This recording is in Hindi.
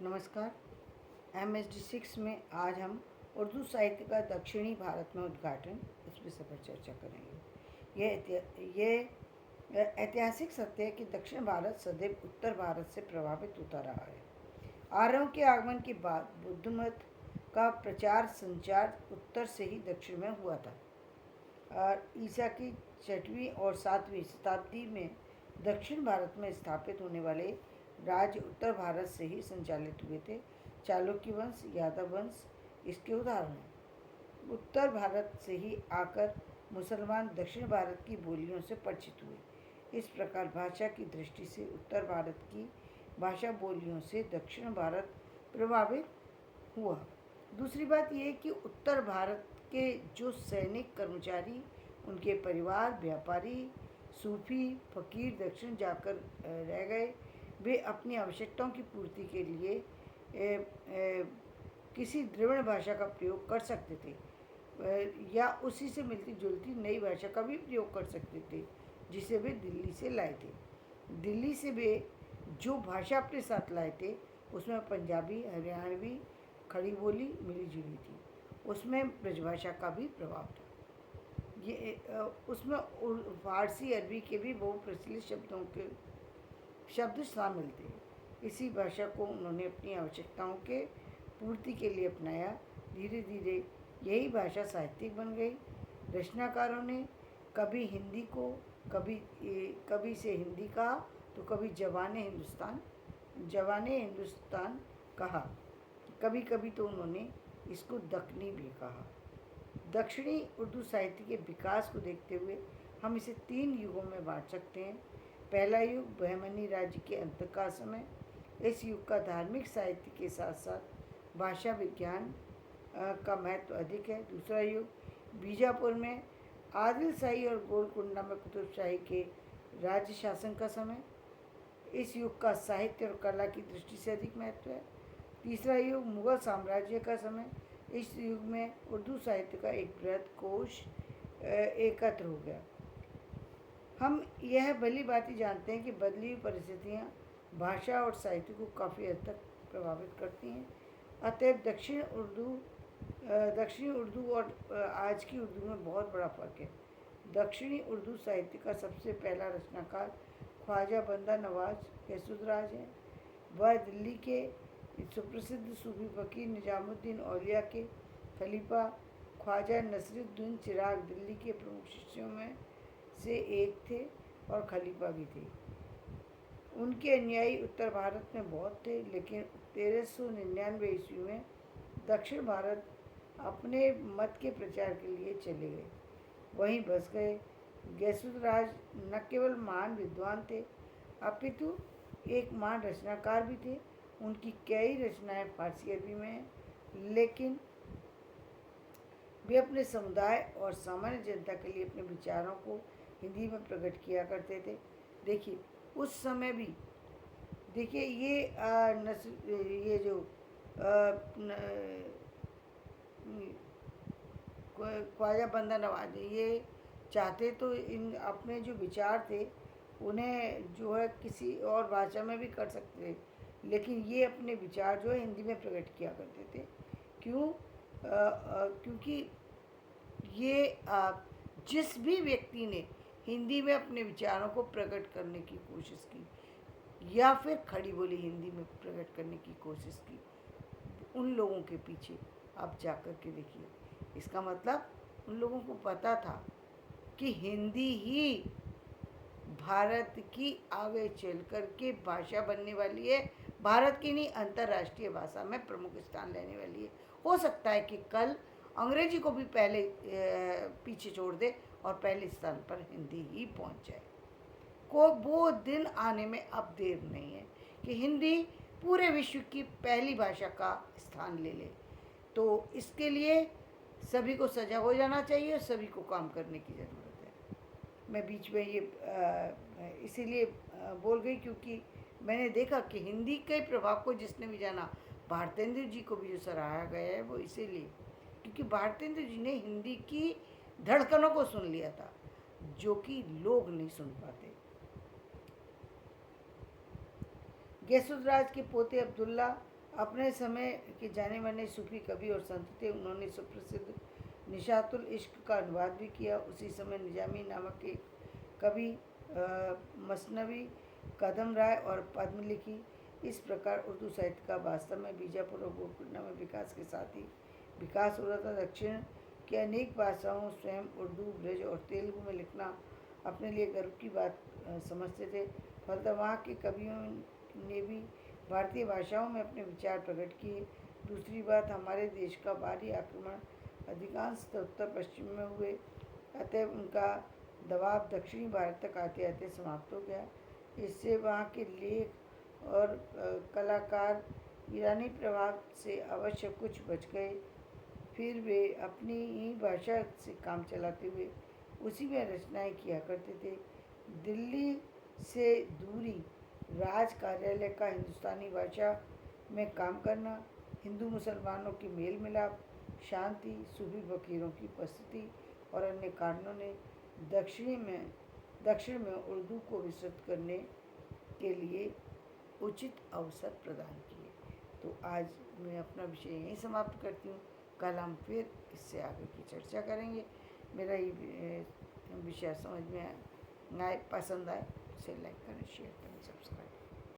नमस्कार। MSD 6 में आज हम उर्दू साहित्य का दक्षिणी भारत में उद्घाटन इस विषय पर चर्चा करेंगे। यह ऐतिहासिक सत्य है कि दक्षिण भारत सदैव उत्तर भारत से प्रभावित होता रहा है। आर्यों के आगमन के बाद बुद्ध मत का प्रचार संचार उत्तर से ही दक्षिण में हुआ था और ईसा की 6वीं और 7वीं शताब्दी में दक्षिण भारत में स्थापित होने वाले राज्य उत्तर भारत से ही संचालित हुए थे। चालुक्य वंश, यादव वंश इसके उदाहरण हैं। उत्तर भारत से ही आकर मुसलमान दक्षिण भारत की बोलियों से परिचित हुए। इस प्रकार भाषा की दृष्टि से उत्तर भारत की भाषा बोलियों से दक्षिण भारत प्रभावित हुआ। दूसरी बात यह है कि उत्तर भारत के जो सैनिक कर्मचारी, उनके परिवार, व्यापारी, सूफी, फकीर दक्षिण जाकर रह गए, वे अपनी आवश्यकताओं की पूर्ति के लिए किसी द्रविड़ भाषा का प्रयोग कर सकते थे या उसी से मिलती जुलती नई भाषा का भी प्रयोग कर सकते थे जिसे वे दिल्ली से लाए थे। दिल्ली से वे जो भाषा अपने साथ लाए थे उसमें पंजाबी, हरियाणवी, खड़ी बोली मिली जुली थी। उसमें ब्रजभाषा का भी प्रभाव था। ये उसमें फारसी, अरबी के भी बहु प्रचलित शब्द शामिल थे। इसी भाषा को उन्होंने अपनी आवश्यकताओं के पूर्ति के लिए अपनाया। धीरे धीरे यही भाषा साहित्यिक बन गई। रचनाकारों ने कभी हिंदी को कभी से हिंदी कहा तो कभी जवाने हिंदुस्तान कहा, कभी कभी तो उन्होंने इसको दक्कनी भी कहा। दक्षिणी उर्दू साहित्य के विकास को देखते हुए हम इसे 3 युगों में बांट सकते हैं। पहला युग बहमनी राज्य के अंत का समय। इस युग का धार्मिक साहित्य के साथ साथ भाषा विज्ञान का महत्व अधिक है। दूसरा युग बीजापुर में आदिल शाही और गोलकुंडा में कुतुब शाही के राज्य शासन का समय। इस युग का साहित्य और कला की दृष्टि से अधिक महत्व है। तीसरा युग मुगल साम्राज्य का समय। इस युग में उर्दू साहित्य का एक बृहद कोश एकत्र हो गया। हम यह भली भांति जानते हैं कि बदली हुई परिस्थितियाँ भाषा और साहित्य को काफ़ी हद तक प्रभावित करती हैं। अतएव दक्षिणी उर्दू और आज की उर्दू में बहुत बड़ा फ़र्क है। दक्षिणी उर्दू साहित्य का सबसे पहला रचनाकार ख्वाजा बंदा नवाज गैसुद्राज है। वह दिल्ली के सुप्रसिद्ध सूफी फ़कीर निजामुद्दीन औलिया के खलीफा ख्वाजा नसीरुद्दीन चिराग दिल्ली के प्रमुख शिष्यों में से एक थे और खलीफा भी थे। उनके अनुयायी उत्तर भारत में बहुत थे, लेकिन 1399 ईस्वी में दक्षिण भारत अपने मत के प्रचार के लिए चले गए, वहीं बस गए। गैसुद्राज न केवल महान विद्वान थे अपितु एक महान रचनाकार भी थे। उनकी कई रचनाएं फारसी अरबी में हैं, लेकिन वे अपने समुदाय और सामान्य जनता के लिए अपने विचारों को हिंदी में प्रकट किया करते थे। देखिए उस समय भी देखिए ये जो ख्वाजा बंदा नवाज ये चाहते तो इन अपने जो विचार थे उन्हें जो है किसी और भाषा में भी कर सकते थे, लेकिन ये अपने विचार जो है हिंदी में प्रकट किया करते थे। क्योंकि ये जिस भी व्यक्ति ने हिंदी में अपने विचारों को प्रकट करने की कोशिश की या फिर खड़ी बोली हिंदी में प्रकट करने की कोशिश की, उन लोगों के पीछे आप जाकर के देखिए। इसका मतलब उन लोगों को पता था कि हिंदी ही भारत की आगे चल कर के भाषा बनने वाली है, भारत की नहीं अंतर्राष्ट्रीय भाषा में प्रमुख स्थान लेने वाली है। हो सकता है कि कल अंग्रेजी को भी पहले पीछे छोड़ दे और पहले स्थान पर हिंदी ही पहुंच जाए। वो दिन आने में अब देर नहीं है कि हिंदी पूरे विश्व की पहली भाषा का स्थान ले ले। तो इसके लिए सभी को सजग हो जाना चाहिए, सभी को काम करने की ज़रूरत है। मैं बीच में ये इसीलिए बोल गई क्योंकि मैंने देखा कि हिंदी के प्रभाव को जिसने भी जाना, भारतेंदु जी को भी जो सराहा गया है वो इसीलिए क्योंकि भारतेंदु जी ने हिंदी की धड़कनों को सुन लिया था, जो कि लोग नहीं सुन पाते। गैसुद्राज के पोते अब्दुल्ला अपने समय के जाने माने सूफी कवि और संत थे। उन्होंने सुप्रसिद्ध निशातुल इश्क का अनुवाद भी किया। उसी समय निजामी नामक एक कवि मसनवी, कदम राय और पद्म लिखी। इस प्रकार उर्दू साहित्य का वास्तव में बीजापुर और गोलकुंडा में विकास के साथ ही विकास हो रहा था। दक्षिण के अनेक भाषाओं, स्वयं उर्दू, ब्रज और तेलुगु में लिखना अपने लिए गर्व की बात समझते थे। फलतः वहाँ के कवियों ने भी भारतीय भाषाओं में अपने विचार प्रकट किए। दूसरी बात, हमारे देश का बाहरी आक्रमण अधिकांश उत्तर पश्चिम में हुए, अतएव उनका दबाव दक्षिणी भारत तक आते आते समाप्त हो गया। इससे वहाँ के लेख और कलाकार ईरानी प्रभाव से अवश्य कुछ बच गए। फिर वे अपनी ही भाषा से काम चलाते हुए उसी में रचनाएं किया करते थे। दिल्ली से दूरी, राज कार्यालय का हिंदुस्तानी भाषा में काम करना, हिंदू मुसलमानों की मेल मिलाप, शांति, सूफी फकीरों की उपस्थिति और अन्य कारणों ने दक्षिण में उर्दू को विस्तृत करने के लिए उचित अवसर प्रदान किए। तो आज मैं अपना विषय यहीं समाप्त करती हूँ। कल हम फिर इससे आगे की चर्चा करेंगे। मेरा ये विषय समझ में आए, पसंद आए, उसे लाइक करें, शेयर करें, सब्सक्राइब